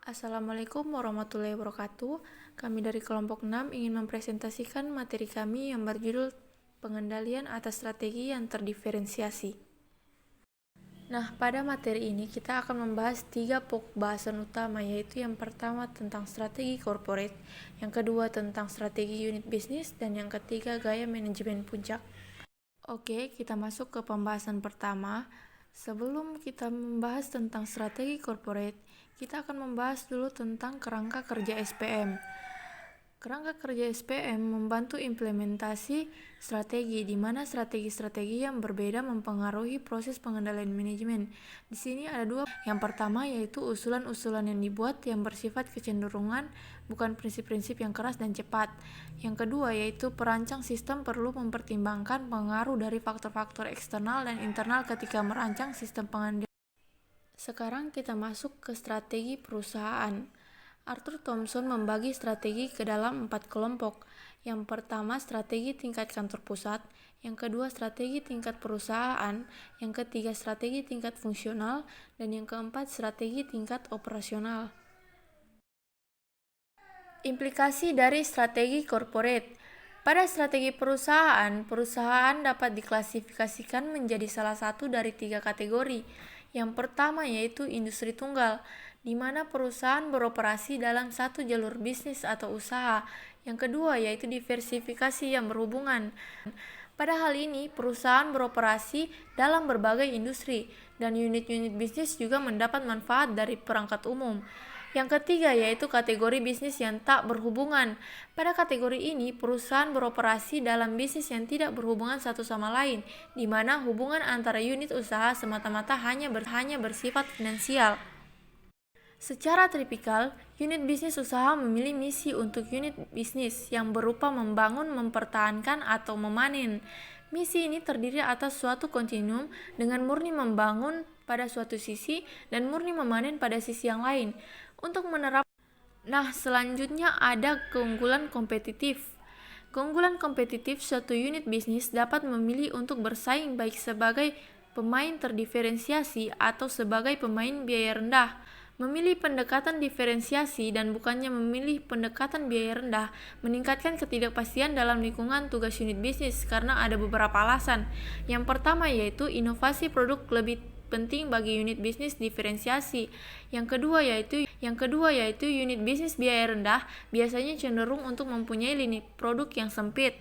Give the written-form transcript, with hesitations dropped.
Assalamualaikum warahmatullahi wabarakatuh. Kami dari kelompok 6 ingin mempresentasikan materi kami yang berjudul pengendalian atas strategi yang terdiferensiasi. Nah, pada materi ini kita akan membahas 3 pokok bahasan utama, yaitu yang pertama tentang strategi corporate, yang kedua tentang strategi unit bisnis, dan yang ketiga gaya manajemen puncak. Oke, kita masuk ke pembahasan pertama. Sebelum kita membahas tentang strategi corporate, kita akan membahas dulu tentang kerangka kerja SPM. Kerangka kerja SPM membantu implementasi strategi, di mana strategi-strategi yang berbeda mempengaruhi proses pengendalian manajemen. Di sini ada dua. Yang pertama yaitu usulan-usulan yang dibuat yang bersifat kecenderungan, bukan prinsip-prinsip yang keras dan cepat. Yang kedua yaitu perancang sistem perlu mempertimbangkan pengaruh dari faktor-faktor eksternal dan internal ketika merancang sistem pengendalian. Sekarang kita masuk ke strategi perusahaan. Arthur Thomson membagi strategi ke dalam 4 kelompok. Yang pertama strategi tingkat kantor pusat, yang kedua strategi tingkat perusahaan, yang ketiga strategi tingkat fungsional, dan yang keempat strategi tingkat operasional. Implikasi dari strategi corporate. Pada strategi perusahaan, perusahaan dapat diklasifikasikan menjadi salah satu dari 3 kategori. Yang pertama yaitu industri tunggal, di mana perusahaan beroperasi dalam satu jalur bisnis atau usaha. Yang kedua yaitu diversifikasi yang berhubungan. Pada hal ini, perusahaan beroperasi dalam berbagai industri, dan unit-unit bisnis juga mendapat manfaat dari perangkat umum. Yang ketiga yaitu kategori bisnis yang tak berhubungan. Pada kategori ini, perusahaan beroperasi dalam bisnis yang tidak berhubungan satu sama lain, di mana hubungan antara unit usaha semata-mata hanya bersifat finansial. Secara tipikal, unit bisnis usaha memilih misi untuk unit bisnis yang berupa membangun, mempertahankan, atau memanen. Misi ini terdiri atas suatu kontinuum dengan murni membangun pada suatu sisi dan murni memanen pada sisi yang lain. Selanjutnya ada keunggulan kompetitif. Keunggulan kompetitif suatu unit bisnis dapat memilih untuk bersaing baik sebagai pemain terdiferensiasi atau sebagai pemain biaya rendah. Memilih pendekatan diferensiasi dan bukannya memilih pendekatan biaya rendah meningkatkan ketidakpastian dalam lingkungan tugas unit bisnis karena ada beberapa alasan. Yang pertama yaitu inovasi produk lebih penting bagi unit bisnis diferensiasi. Yang kedua yaitu unit bisnis biaya rendah biasanya cenderung untuk mempunyai lini produk yang sempit.